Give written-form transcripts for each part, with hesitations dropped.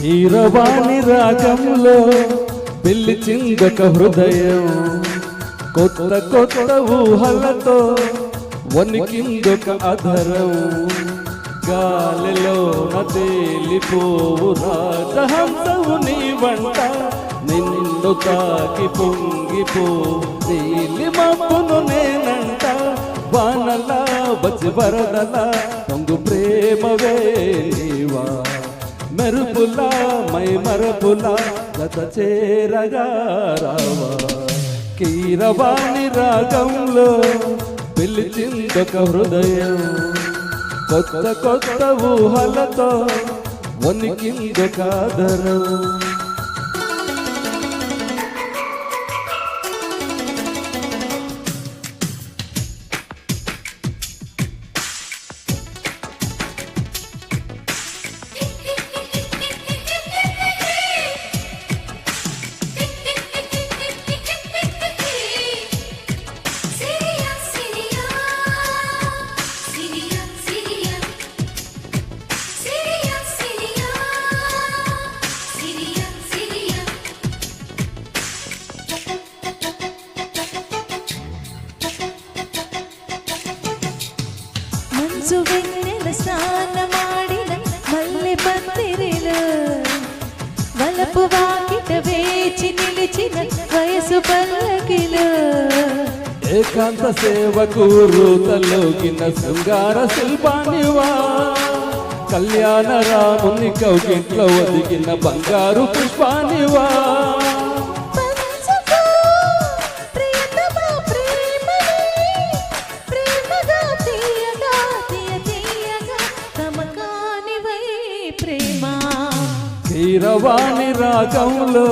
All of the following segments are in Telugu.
కీరవాణి రాగంలో పిలిచిందొక హృదయం, కొత్త కొత్త ఊహలతో వణికిందొక అధరం. గాలిలో తేలిపోవు రాజహంసవు నీ వంట, నిన్ను తాకి పొంగిపో నీలి మబ్బును నేనంట. వానలా వచ్చి వరదలా పొంగు ప్రేమవే నీవా, మెరుపులా మై మరపులా గత చేరగా రావా. కీరవాణి రాగంలో పిలిచిందొక హృదయం, కొత్త కొత్త ఊహలతో వణికిందొక ఆదరం. వెన్నెల స్నానమాడిన మల్లె పందిరిలో వలపు వాకిట వేచి నిలిచిన వయసు పల్లకిలో ఏకాంత సేవకు రూతలోకిన శృంగార శిల్పానివా, కళ్యాణ రాముని కౌగిట్లో ఒదిగిన బంగారు పుష్పానివా. కీరవాణి రాగంలో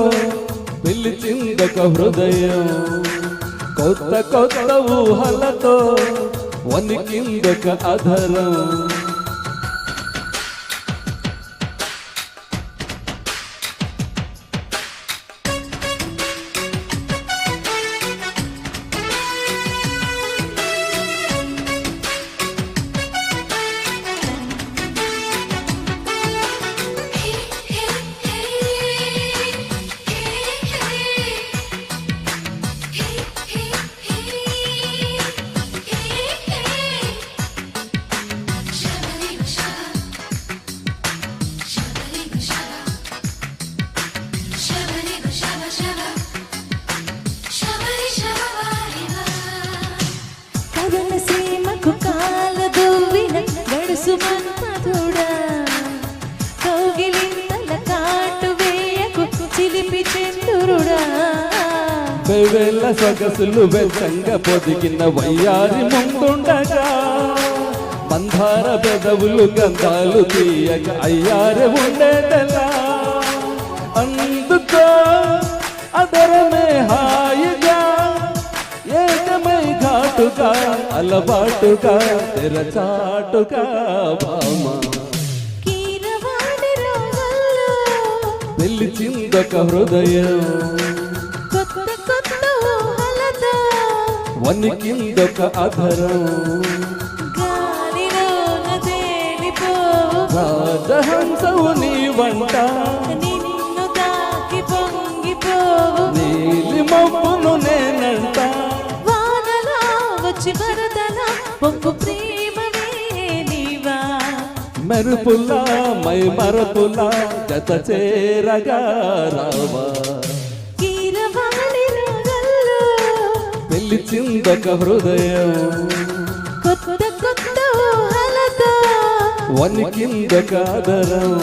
పిలిచిందొక హృదయం, కొత్త కొత్త ఊహలతో వణికిందొక అధరం. కాలదూవిన గడుసు మన్మధుడా, కౌగిలింతల కాటు వేయకు చిలిపి చంద్రుడా. వెవ్వెల్ల సొగసులు వెచ్చంగా పొదిగిన వయ్యారి ముందుండగా, మందార పెదవులు గంధాలు తీయక అయ్యారే ఉండేదెలా. అందుకో అదరమే హాయిగా, ఏకమై ఘాటుగా అలవాటుగా తెరచాటుగా భామ. కీరవాణి రాగంలో పిలిచిందొక హృదయం, కొత్త కొత్త ఊహలతో వణికిందొక అధరం. గాలిలోన తేలిపోవు రాజహంసవు నీ వంట, నిన్ను తాకి పొంగిపోవు నీలి మబ్బును నేనంట. వానలా వచ్చి వరదలా పొంగు ప్రేమవే నీవా, మెరుపులా మై మరపులా జత చేరగా రావా. కీరవాణి రాగంలో పిలిచిందొక హృదయం, కొత్త కొత్త ఊహలతో వణికిందొక ఆదరం.